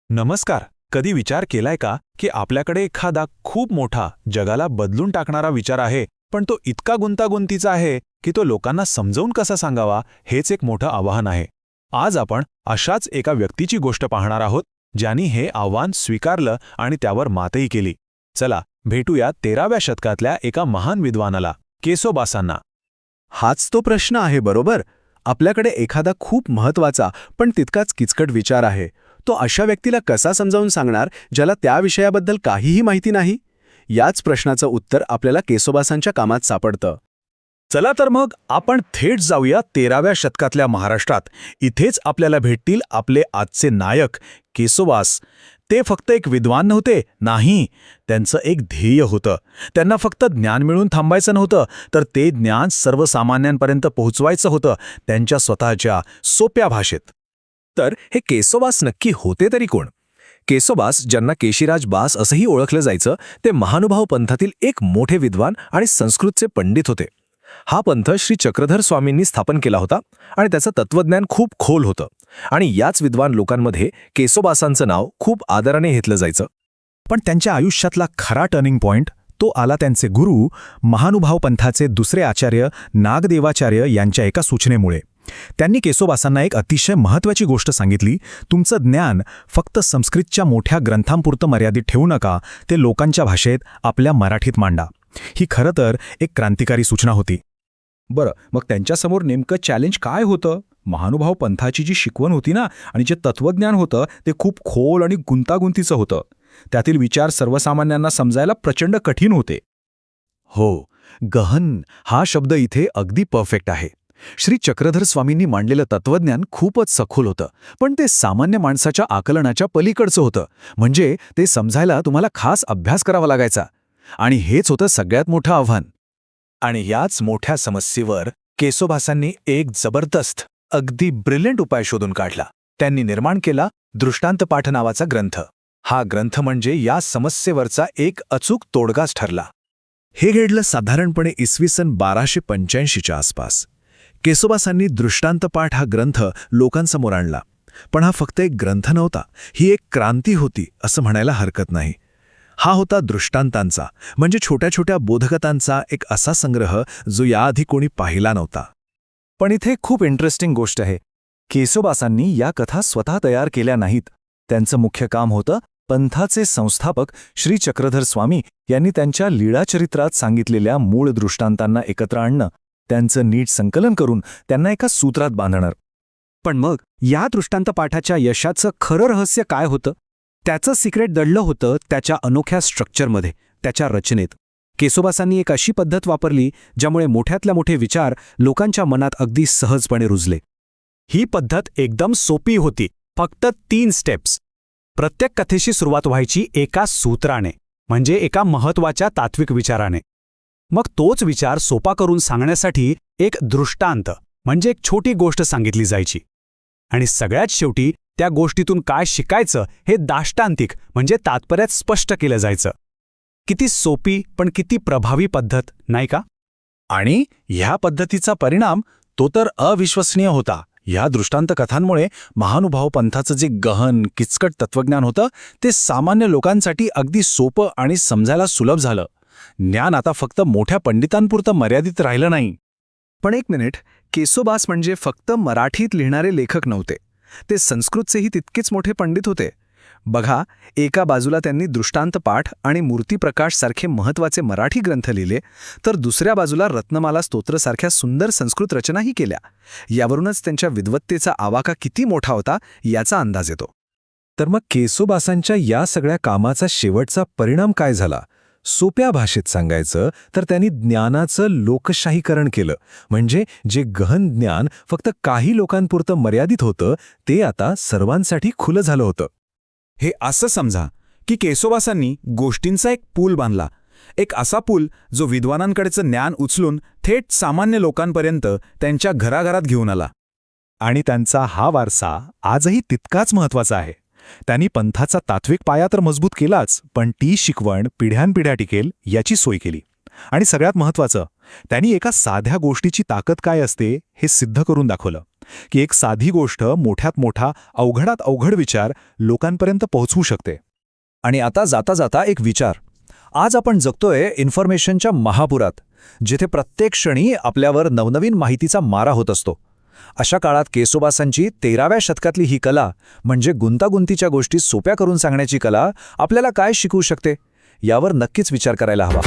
नमस्कार. कधी विचार केलाय का की आपल्याकडे एखादा खूप मोठा जगाला बदलून टाकणारा विचार आहे, पण तो इतका गुंतागुंतीचा आहे की तो लोकांना समजावून कसा सांगावा हेच एक मोठं आव्हान आहे. आज आपण अशाच एका व्यक्तीची गोष्ट पाहणार आहोत ज्यांनी हे आव्हान स्वीकारलं आणि त्यावर मातही केली. चला भेटूया 13व्या शतकातल्या एका महान विद्वानाला, केसोबासांना. हाच तो प्रश्न आहे, बरोबर. आपल्याकडे एखादा खूप महत्वाचा पण तितकाच किचकट विचार आहे. तो अशा व्यक्तीला कसा समजावून सांगणार ज्याला त्या विषयाबद्दल काहीही माहिती नाही? याच प्रश्नाचं उत्तर आपल्याला केसोबासांच्या कामात सापडतं. चला तर मग आपण थेट जाऊया 13व्या शतकातल्या महाराष्ट्रात. इथेच आपल्याला भेटतील आपले आजचे नायक केसोबास. ते फक्त एक विद्वान नव्हते, नाही, त्यांचं एक ध्येय होतं. त्यांना फक्त ज्ञान मिळून थांबायचं नव्हतं, तर ते ज्ञान सर्वसामान्यांपर्यंत पोहोचवायचं होतं, त्यांच्या स्वतःच्या सोप्या भाषेत. तर हे केसोबास नक्की होते तरी कोण? केसोबास, ज्यांना केशिराज बास असंही ओळखलं जायचं, ते महानुभाव पंथातील एक मोठे विद्वान आणि संस्कृतचे पंडित होते. हा पंथ श्री चक्रधर स्वामींनी स्थापन केला होता आणि त्याचं तत्वज्ञान खूप खोल होतं. आणि याच विद्वान लोकांमध्ये केसोबासांचं नाव खूप आदराने घेतलं जायचं. पण त्यांच्या आयुष्यातला खरा टर्निंग पॉइंट तो आला त्यांचे गुरु, महानुभाव पंथाचे दुसरे आचार्य नागदेवाचार्य यांच्या एका सूचनेमुळे. त्यांनी केसोबासांना एक अतिशय महत्त्वाची गोष्ट सांगितली: तुमचं ज्ञान फक्त संस्कृतच्या मोठ्या ग्रंथांपुरतं मर्यादित ठेवू नका, ते लोकांच्या भाषेत, आपल्या मराठीत मांडा. ही खरं तर एक क्रांतिकारी सूचना होती. बरं, मग त्यांच्यासमोर नेमकं चॅलेंज काय होतं? महानुभाव पंथाची जी शिकवण होती ना, आणि जे तत्वज्ञान होतं ते खूप खोल आणि गुंतागुंतीचं होतं. त्यातील विचार सर्वसामान्यांना समजायला प्रचंड कठीण होते. हो, गहन हा शब्द इथे अगदी परफेक्ट आहे. श्री चक्रधर स्वामींनी मांडलेलं तत्वज्ञान खूपच सखोल होतं, पण ते सामान्य माणसाच्या आकलनाच्या पलीकडचं होतं. म्हणजे ते समजायला तुम्हाला खास अभ्यास करावा लागायचा. आणि हेच होतं सगळ्यात मोठं आव्हान. आणि याच मोठ्या समस्येवर केसोबासांनी एक जबरदस्त, अगदी ब्रिलियंट उपाय शोधून काढला. त्यांनी निर्माण केला दृष्टांतपाठ नावाचा ग्रंथ. हा ग्रंथ म्हणजे या समस्येवरचा एक अचूक तोडगाच ठरला. हे घडलं साधारणपणे इसवी सन 1285च्या आसपास. केसोबासांनी दृष्टांतपाठ हा ग्रंथ लोकांसमोर आणला. पण हा फक्त एक ग्रंथ नव्हता, ही एक क्रांती होती असं म्हणायला हरकत नाही. हा होता दृष्टांतांचा, म्हणजे छोट्या छोट्या बोधकथांचा एक असा संग्रह जो याआधी कोणी पाहिला नव्हता. पण इथे खूप इंटरेस्टिंग गोष्ट आहे. केसोबासांनी या कथा स्वतः तयार केल्या नाहीत. त्यांचं मुख्य काम होतं पंथाचे संस्थापक श्री चक्रधर स्वामी यांनी त्यांच्या लीळाचरित्रात सांगितलेल्या मूळ दृष्टांतांना एकत्र आणणं, त्यांचं नीट संकलन करून त्यांना एका सूत्रात बांधणार. पण मग या दृष्टांतपाठाच्या यशाचं खरं रहस्य काय होतं? त्याचं सिक्रेट दडलं होतं त्याच्या अनोख्या स्ट्रक्चरमध्ये, त्याच्या रचनेत. केसोबासांनी एक अशी पद्धत वापरली ज्यामुळे मोठ्यातल्या मोठे विचार लोकांच्या मनात अगदी सहजपणे रुजले. ही पद्धत एकदम सोपी होती. फक्त 3 स्टेप्स. प्रत्येक कथेशी सुरुवात व्हायची एका सूत्राने, म्हणजे एका महत्त्वाच्या तात्विक विचाराने. मग तोच विचार सोपा करून सांगण्यासाठी एक दृष्टांत, म्हणजे एक छोटी गोष्ट सांगितली जायची. आणि सगळ्यात शेवटी त्या गोष्टीतून काय शिकायचं हे दाष्टांतिक, म्हणजे तात्पर्यात स्पष्ट केलं जायचं. किती सोपी पण किती प्रभावी पद्धत, नाही का? आणि ह्या पद्धतीचा परिणाम तो तर अविश्वसनीय होता. ह्या दृष्टांत कथांमुळे महानुभाव पंथाचं जे गहन किचकट तत्वज्ञान होतं ते सामान्य लोकांसाठी अगदी सोपं आणि समजायला सुलभ झालं. ज्ञान आता फक्त मोठ्या पंडितांपुरतं मर्यादित राहिलं नाही. पण एक मिनिट, केसोबास म्हणजे फक्त मराठीत लिहिणारे लेखक नव्हते. ते संस्कृतचेही तितकेच मोठे पंडित होते. बघा, एका बाजूला त्यांनी दृष्टांतपाठ आणि मूर्तिप्रकाश सारखे महत्त्वाचे मराठी ग्रंथ लिहिले, तर दुसऱ्या बाजूला रत्नमाला स्तोत्रसारख्या सुंदर संस्कृत रचनाही केल्या. यावरूनच त्यांच्या विद्वत्तेचा आवाका किती मोठा होता याचा अंदाज येतो. तर मग केसोबासांच्या या सगळ्या कामाचा शेवटचा परिणाम काय झाला? सोप्या भाषेत सांगायचं तर त्यांनी ज्ञानाचं लोकशाहीकरण केलं. म्हणजे जे गहन ज्ञान फक्त काही लोकांपुरतं मर्यादित होतं ते आता सर्वांसाठी खुलं झालं होतं. हे असं समजा की केसोबासांनी गोष्टींचा एक पूल बांधला. एक असा पूल जो विद्वानांकडेचं ज्ञान उचलून थेट सामान्य लोकांपर्यंत त्यांच्या घराघरात घेऊन आला. आणि त्यांचा हा वारसा आजही तितकाच महत्त्वाचा आहे. त्यांनी पंथाचा तात्विक पाया तर मजबूत केलाच, पण ती शिकवण पिढ्यानपिढ्या टिकेल याची सोय केली. आणि सगळ्यात महत्त्वाचं, त्यांनी एका साध्या गोष्टीची ताकद काय असते हे सिद्ध करून दाखवलं. की एक साधी गोष्ट मोठ्यात मोठा अवघडात अवघड विचार लोकांपर्यंत पोहोचवू शकते. आणि आता जाता जाता एक विचार. आज आपण जगतोय इन्फॉर्मेशनच्या महापुरात, जिथे प्रत्येक क्षणी आपल्यावर नवनवीन माहितीचा मारा होत असतो. अशा काळात केसोबासांची 13व्या शतकातली ही कला, म्हणजे गुंतागुंतीच्या गोष्टी सोप्या करून सांगण्याची कला, आपल्याला काय शिकवू शकते यावर नक्कीच विचार करायला हवा.